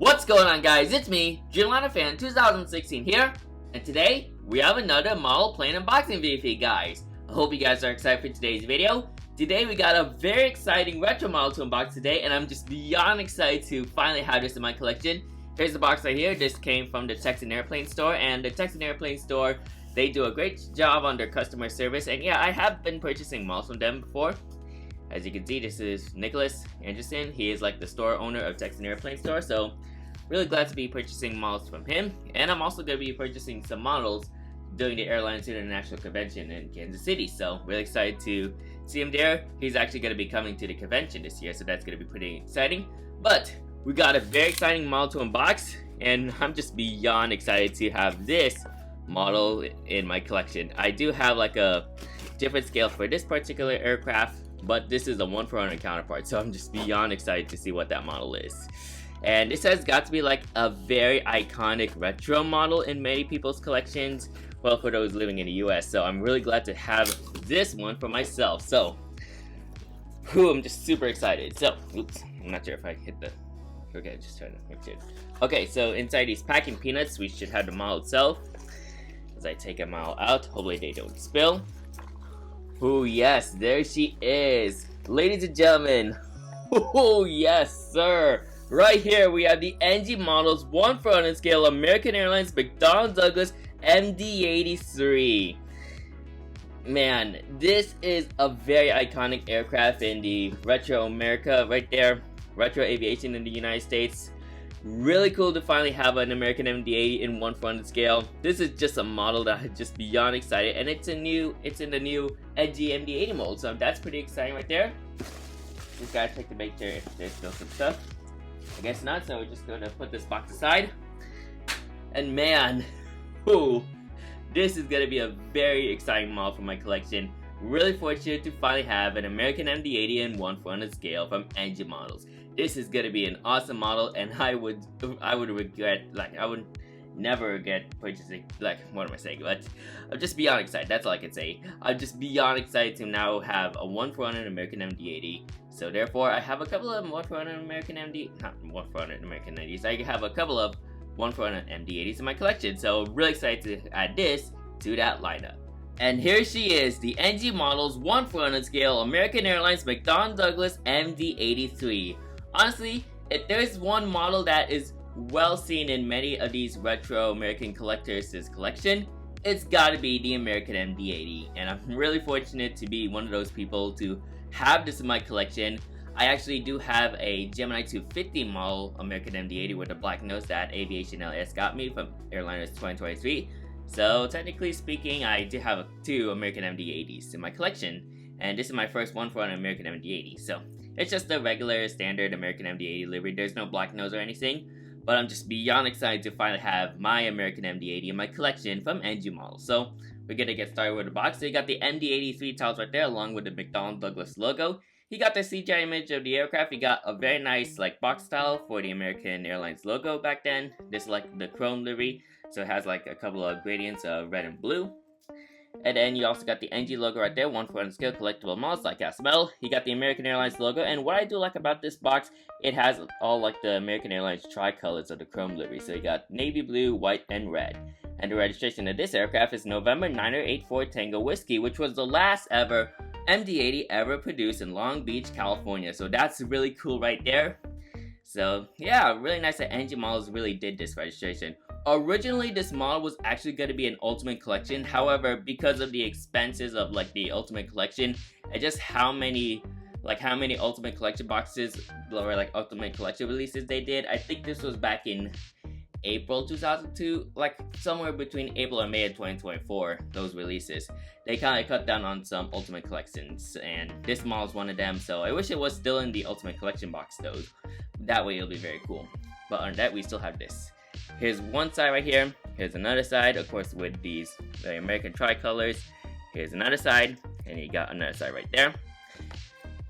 What's going on, guys? It's me, Fan 2016 here, and today we have another model plane unboxing video for you guys. I hope you guys are excited for today's video. Today we got a very exciting retro model to unbox today, and I'm just beyond excited to finally have this in my collection. Here's the box right here. This came from the Texan Airplane store, and the Texan Airplane store, they do a great job on their customer service, and yeah, I have been purchasing models from them before. As you can see, this is Nicholas Anderson. He is like the store owner of Texan Airplane store, so really glad to be purchasing models from him. And I'm also going to be purchasing some models during the Airlines International Convention in Kansas City, so really excited to see him there. He's actually going to be coming to the convention this year, so that's going to be pretty exciting. But we got a very exciting model to unbox, and I'm just beyond excited to have this model in my collection. I do have like a different scale for this particular aircraft, but this is a 1-for-100 counterpart, so I'm just beyond excited to see what that model is. And this has got to be like a very iconic retro model in many people's collections, well, for those living in the US, so I'm really glad to have this one for myself. So, I'm just super excited. So, oops, I'm not sure if I hit the, okay, just trying to make sure. Okay, so inside these packing peanuts, we should have the model itself. As I take them all out, hopefully they don't spill. Oh yes, there she is. Ladies and gentlemen, oh yes sir. Right here we have the NG Models 1-for-100 scale American Airlines McDonnell Douglas MD-83. Man, this is a very iconic aircraft in the retro America right there. Retro aviation in the United States. Really cool to finally have an American MD-80 in 1-for-100 scale. This is just a model that I'm just beyond excited, and it's in the new edgy MD-80 mold, so that's pretty exciting right there. Just gotta check to make sure if there's still some stuff. I guess not, so we're just gonna put this box aside. And man, this is gonna be a very exciting model for my collection. Really fortunate to finally have an American MD-80 in 1-for-100 scale from NG Models. This is gonna be an awesome model, and I would regret, like, I would never regret purchasing, like, what am I saying? But I'm just beyond excited. That's all I can say. I'm just beyond excited to now have a 1-for-100 American MD-80. So therefore, I have a couple of 1-for-100 American not 1-for-100 American 90s. I have a couple of 1-for-100 MD-80s in my collection. So really excited to add this to that lineup. And here she is, the NG Models 1-for-100 scale American Airlines McDonnell Douglas MD-83. Honestly, if there's one model that is well seen in many of these retro American collectors' collection, it's gotta be the American MD-80. And I'm really fortunate to be one of those people to have this in my collection. I actually do have a Gemini 250 model American MD-80 with a black nose that Aviation LS got me from Airliners 2023. So technically speaking, I do have 2 American MD-80s in my collection, and this is my first 1-for-100 American MD-80. So it's just the regular standard American MD-80 livery. There's no black nose or anything, but I'm just beyond excited to finally have my American MD-80 in my collection from NG Models. So we're gonna get started with the box. So you got the MD-83 tiles right there along with the McDonnell Douglas logo. You got the CGI image of the aircraft. You got a very nice like box style for the American Airlines logo back then. This is like the chrome livery, so it has like a couple of gradients of red and blue. And then you also got the NG logo right there, 1-for-100 scale collectible models like ASML. You got the American Airlines logo, and what I do like about this box, it has all like the American Airlines tri-colors of the chrome livery. So you got navy blue, white, and red. And the registration of this aircraft is November 984 Tango Whiskey, which was the last ever MD-80 ever produced in Long Beach, California. So that's really cool right there. So yeah, really nice that NG Models really did this registration. Originally, this model was actually going to be an Ultimate Collection. However, because of the expenses of like the Ultimate Collection and just how many Ultimate Collection boxes or like Ultimate Collection releases they did, I think this was back in April 2002, like somewhere between April and May of 2024, those releases. They kind of cut down on some Ultimate Collections, and this model is one of them, so I wish it was still in the Ultimate Collection box though. That way it'll be very cool. But on that, we still have this. Here's one side right here, here's another side, of course with these very American tricolors. Here's another side, and you got another side right there.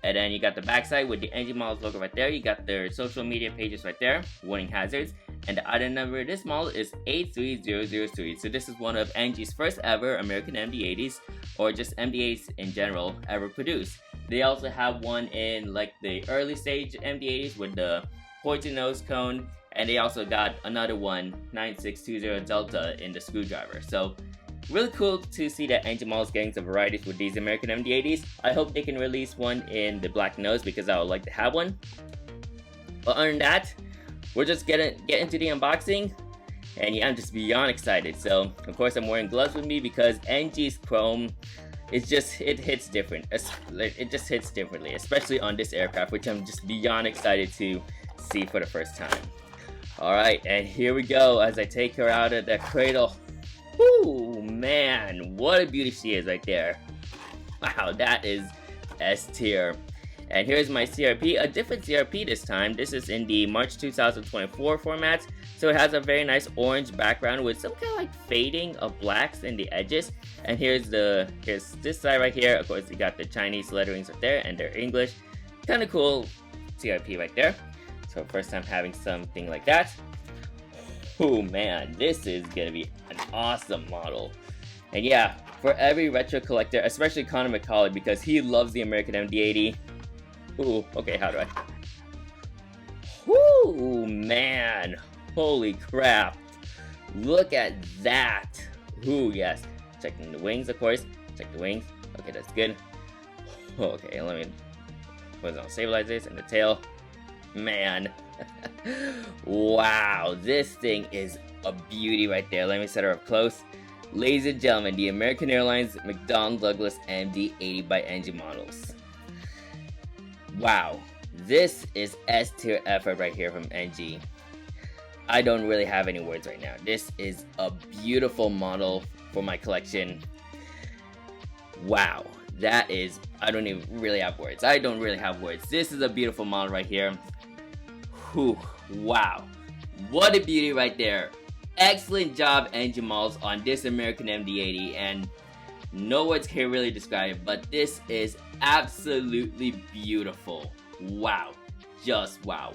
And then you got the back side with the NG Models logo right there. You got their social media pages right there, warning hazards. And the item number of this model is 83003. So this is one of NG's first ever American MD-80s, or just MD-80s in general, ever produced. They also have one in like the early stage MD-80s with the pointed nose cone And they also got another one, 9620 Delta, in the screwdriver. So really cool to see that NG Models getting some varieties with these American MD-80s. I hope they can release one in the black nose because I would like to have one. But other than that, we're just get into the unboxing. And yeah, I'm just beyond excited. So of course I'm wearing gloves with me because NG's chrome, it hits different. It just hits differently, especially on this aircraft, which I'm just beyond excited to see for the first time. Alright, and here we go as I take her out of the cradle. Whoo, man, what a beauty she is right there. Wow, that is S tier. And here's my CRP, a different CRP this time. This is in the March 2024 format. So it has a very nice orange background with some kind of like fading of blacks in the edges. And here's this side right here. Of course, you got the Chinese letterings right there and they're English. Kind of cool CRP right there. So first time having something like that. Oh man, this is gonna be an awesome model. And yeah, for every retro collector, especially Connor McCauley, because he loves the American MD-80. Ooh, okay, how do I? Whoo, man. Holy crap. Look at that. Ooh, yes. Checking the wings, of course. Check the wings. Okay, that's good. Okay, let me put it on stabilizers and the tail. Man. Wow, this thing is a beauty right there. Let me set her up close. Ladies and gentlemen, the American Airlines McDonnell Douglas MD-80 by NG Models. Wow, this is S tier effort right here from NG. I don't really have any words right now. This is a beautiful model for my collection. Wow, that is, I don't even really have words. I don't really have words. This is a beautiful model right here. Whew, wow, what a beauty right there. Excellent job, NG Models, on this American MD-80, and no words can really describe it, but this is absolutely beautiful. Wow, just wow.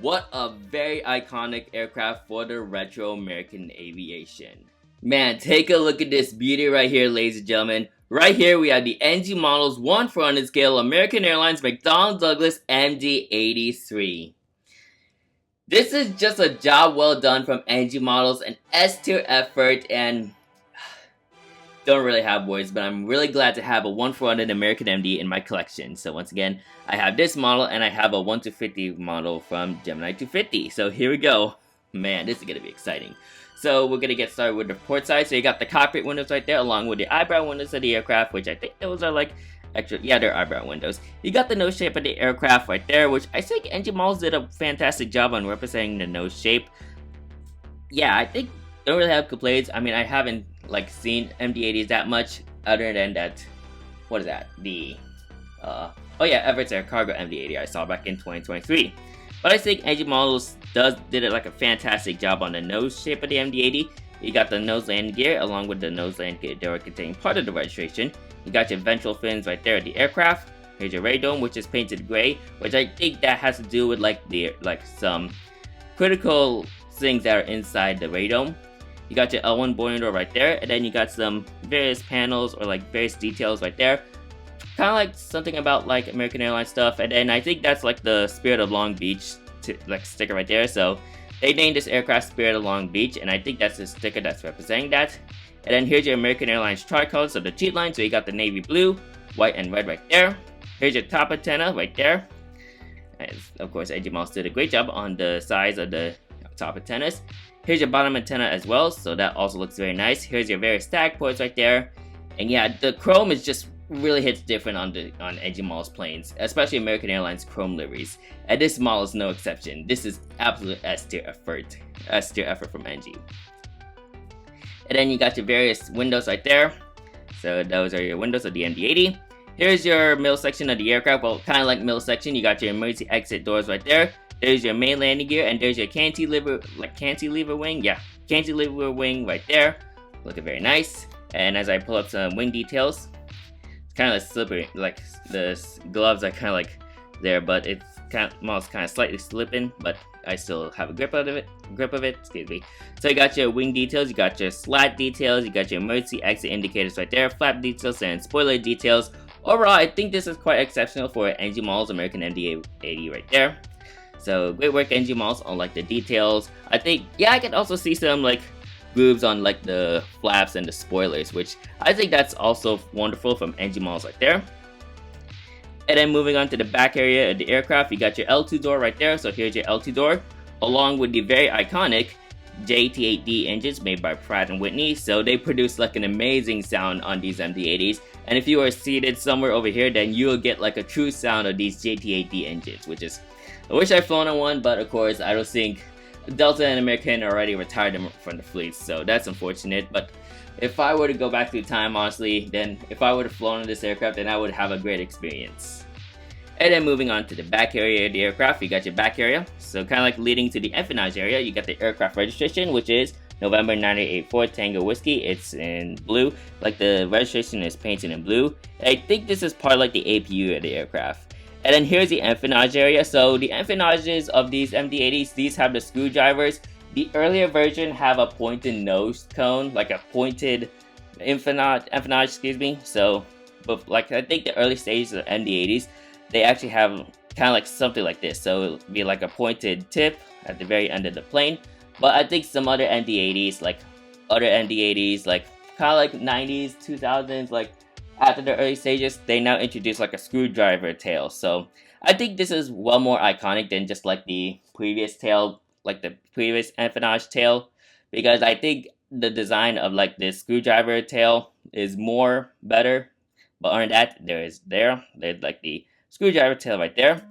What a very iconic aircraft for the retro American aviation. Man, take a look at this beauty right here, ladies and gentlemen. Right here we have the NG Models 1/400 scale American Airlines McDonnell Douglas MD-83. This is just a job well done from NG Models, an S tier effort, and don't really have words, but I'm really glad to have a 1/400 American MD in my collection. So once again, I have this model and I have a 1/250 model from Gemini 250. So here we go. Man, this is going to be exciting. So we're going to get started with the port side. So you got the cockpit windows right there along with the eyebrow windows of the aircraft, which I think those are like extra, yeah, they're eyebrow windows. You got the nose shape of the aircraft right there, which I think NG Models did a fantastic job on representing the nose shape. Yeah, I think don't really have complaints. I mean, I haven't like seen MD-80s that much other than that, what is that, the oh yeah, Everett's Air Cargo MD-80 I saw back in 2023. But I think NG Models did it like a fantastic job on the nose shape of the MD-80. You got the nose landing gear along with the nose landing gear door containing part of the registration. You got your ventral fins right there at the aircraft. Here's your radome, which is painted gray, which I think that has to do with like some critical things that are inside the radome. You got your L1 boarding door right there, and then you got some various panels or like various details right there. Kind of like something about like American Airlines stuff, and then I think that's like the Spirit of Long Beach like sticker right there. So they named this aircraft Spirit of Long Beach, and I think that's the sticker that's representing that. And then here's your American Airlines tricolor, so the cheat line, so you got the navy blue, white, and red right there. Here's your top antenna right there. And of course, NG Models did a great job on the size of the top antennas. Here's your bottom antenna as well, so that also looks very nice. Here's your various tag ports right there. And yeah, the chrome is just really hits different on NG Models planes, especially American Airlines chrome liveries. And this model is no exception. This is absolute S tier effort from NG. And then you got your various windows right there. So those are your windows of the MD-80. Here's your middle section of the aircraft. Well, kind of like middle section. You got your emergency exit doors right there. There's your main landing gear, and there's your cantilever wing. Yeah, cantilever wing right there. Looking very nice. And as I pull up some wing details, it's kind of like slippery. Like the gloves are kind of like there, but it's kind of slightly slipping. But I still have a grip of it. Excuse me. So you got your wing details, you got your slat details, you got your emergency exit indicators right there, flap details, and spoiler details. Overall, I think this is quite exceptional for NG Models American MD-80 right there. So great work NG Models on like the details. I think, yeah, I can also see some like grooves on like the flaps and the spoilers, which I think that's also wonderful from NG Models right there. And then moving on to the back area of the aircraft, you got your L2 door right there. So here's your L2 door, along with the very iconic JT8D engines made by Pratt & Whitney. So they produce like an amazing sound on these MD-80s. And if you are seated somewhere over here, then you'll get like a true sound of these JT8D engines, which is, I wish I'd flown on one, but of course I don't think Delta and American already retired them from the fleet, so that's unfortunate. But if I were to go back through time, honestly, then if I would have flown in this aircraft, then I would have a great experience. And then moving on to the back area of the aircraft, you got your back area. So kind of like leading to the empennage area, you got the aircraft registration, which is November 984 Tango Whiskey. It's in blue, like the registration is painted in blue. I think this is part of like the APU of the aircraft. And then here's the empennage area. So the empennages of these MD-80s, these have the screwdrivers. The earlier version have a pointed nose cone, like a pointed empennage, excuse me. So, but like I think the early stages of MD-80s, they actually have kind of like something like this. So it'll be like a pointed tip at the very end of the plane. But I think some other MD-80s, like other MD-80s, like kind of like 90s, 2000s, like after the early stages, they now introduce like a screwdriver tail. So I think this is well more iconic than just like the previous tail, like the previous empennage tail, because I think the design of like this screwdriver tail is more better. But on that, there's like the screwdriver tail right there,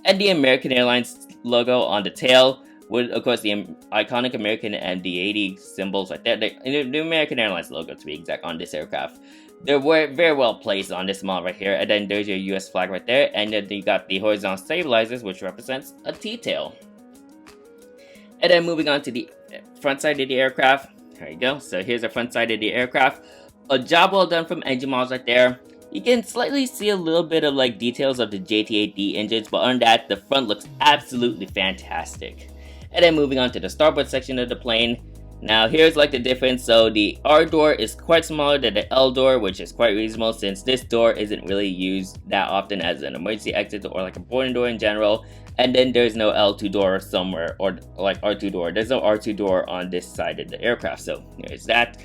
and the American Airlines logo on the tail, with of course the iconic American MD-80 symbols right there. The American Airlines logo, to be exact, on this aircraft. They're very well placed on this model right here. And then there's your US flag right there, and then you got the horizontal stabilizers, which represents a T-tail. And then moving on to the front side of the aircraft. There you go. So here's the front side of the aircraft. A job well done from Engine Models right there. You can slightly see a little bit of like details of the JT8D engines, but on that, the front looks absolutely fantastic. And then moving on to the starboard section of the plane. Now here's like the difference. So the R door is quite smaller than the L door, which is quite reasonable since this door isn't really used that often as an emergency exit or like a boarding door in general. And then there's no L2 door somewhere, or like R2 door. There's no R2 door on this side of the aircraft. So here's that.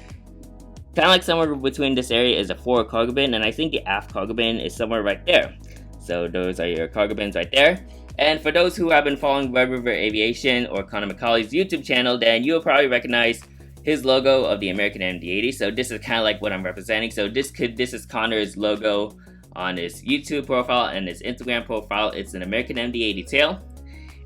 Kind of like somewhere between this area is a forward cargo bin, and I think the aft cargo bin is somewhere right there. So those are your cargo bins right there. And for those who have been following Red River Aviation or Connor McCauley's YouTube channel, then you'll probably recognize his logo of the American MD-80. So this is kind of like what I'm representing. So this is Connor's logo on his YouTube profile and his Instagram profile. It's an American MD-80 tail.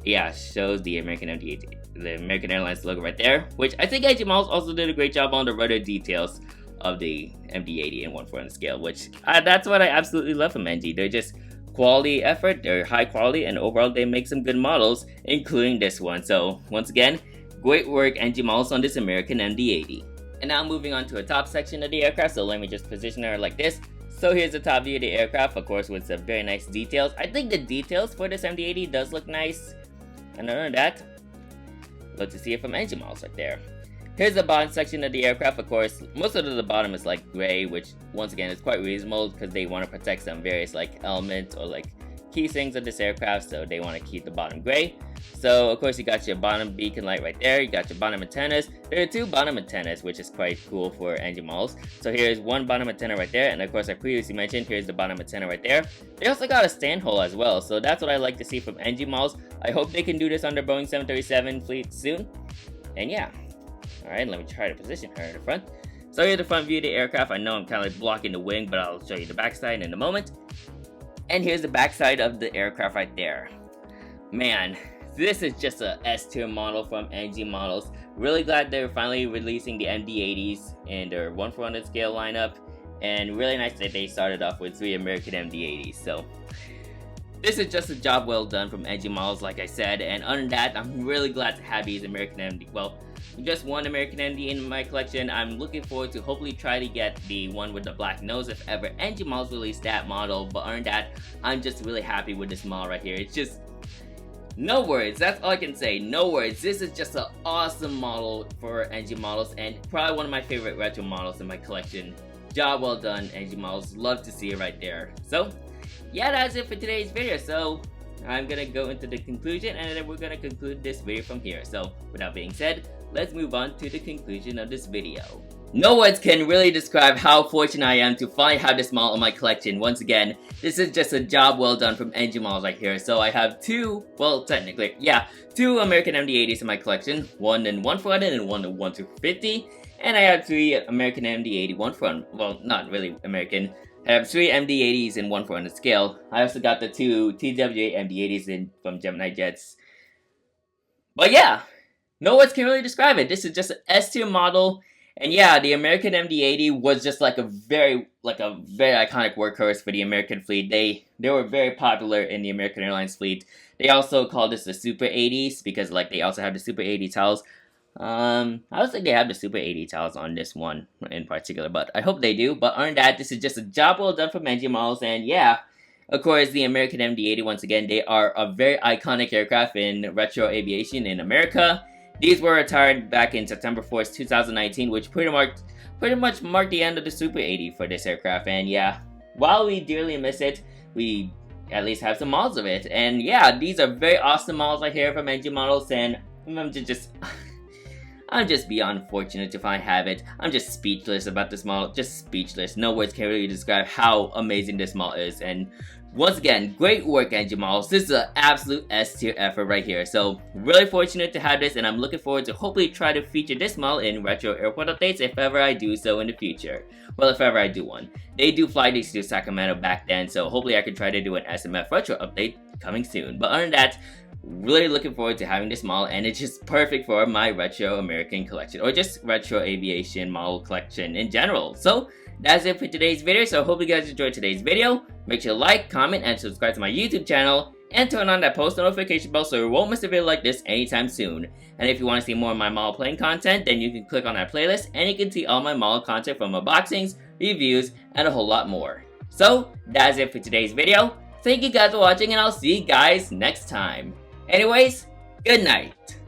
Yeah, shows the American MD-80, the American Airlines logo right there, which I think NG Models also did a great job on the rudder details of the MD-80 and 1/4 scale, which that's what I absolutely love from NG. They're just quality effort, they're high quality, and overall they make some good models, including this one. So once again, great work NG Models on this American MD-80. And now moving on to a top section of the aircraft, so let me just position her like this. So here's the top view of the aircraft, of course, with some very nice details. I think the details for this MD-80 does look nice. And other than that, love to see it from NG Models right there. Here's the bottom section of the aircraft. Of course, most of the bottom is like gray, which once again is quite reasonable because they want to protect some various like elements or like key things of this aircraft, so they want to keep the bottom gray. So of course you got your bottom beacon light right there, you got your bottom antennas. There are two bottom antennas, which is quite cool for NG Models. So here's one bottom antenna right there, and of course I previously mentioned here's the bottom antenna right there. They also got a stand hole as well, so that's what I like to see from NG Models. I hope they can do this on their Boeing 737 fleet soon. And yeah, alright, let me try to position her in the front. So here's the front view of the aircraft. I know I'm kind of like blocking the wing, but I'll show you the backside in a moment. And here's the backside of the aircraft right there. Man, this is just a S-tier model from NG Models. Really glad they're finally releasing the MD-80s in their 1/400 scale lineup. And really nice that they started off with 3 American MD-80s. So this is just a job well done from NG Models, like I said. And other than that, I'm really glad to have these American MD. Well, just one American MD in my collection. I'm looking forward to hopefully try to get the one with the black nose if ever NG Models release that model. But other than that, I'm just really happy with this model right here. It's just no words. That's all I can say. No words. This is just an awesome model for NG Models and probably one of my favorite retro models in my collection. Job well done, NG Models. Love to see it right there. So yeah, that's it for today's video. So I'm gonna go into the conclusion, and then we're gonna conclude this video from here. So without being said, let's move on to the conclusion of this video. No words can really describe how fortunate I am to finally have this model in my collection. Once again, this is just a job well done from NG Models right here. So I have two, well technically, yeah, two American MD-80s in my collection. One in 1/400 and one in 1/50. And I have three American MD-80 1/400, well not really American. I have three MD-80s in 1/400 scale. I also got the two TWA MD-80s from Gemini Jets. But yeah, no words can really describe it. This is just an S-tier model. And yeah, the American MD-80 was just like a very iconic workhorse for the American fleet. They were very popular in the American Airlines fleet. They also called this the Super 80s because like they also have the Super 80 towels. I don't think they have the Super 80 towels on this one in particular, but I hope they do. But other than that, this is just a job well done from NG Models, and yeah, of course, the American MD-80, once again, they are a very iconic aircraft in retro aviation in America. These were retired back in September 4th, 2019, which pretty much marked the end of the Super 80 for this aircraft. And yeah, while we dearly miss it, we at least have some models of it. And yeah, these are very awesome models right here from NG Models, and I'm just beyond fortunate to finally have it. I'm just speechless about this model, just speechless. No words can really describe how amazing this model is. And once again, great work, NG Models. This is an absolute S-tier effort right here. So really fortunate to have this, and I'm looking forward to hopefully try to feature this model in retro airport updates if ever I do so in the future. Well, if ever I do one. They do fly these to Sacramento back then, so hopefully I can try to do an SMF retro update coming soon. But other than that, really looking forward to having this model, and it's just perfect for my retro American collection, or just retro aviation model collection in general. So that's it for today's video, so I hope you guys enjoyed today's video. Make sure to like, comment, and subscribe to my YouTube channel, and turn on that post notification bell so you won't miss a video like this anytime soon. And if you want to see more of my model plane content, then you can click on that playlist, and you can see all my model content from unboxings, reviews, and a whole lot more. So that's it for today's video. Thank you guys for watching, and I'll see you guys next time. Anyways, good night.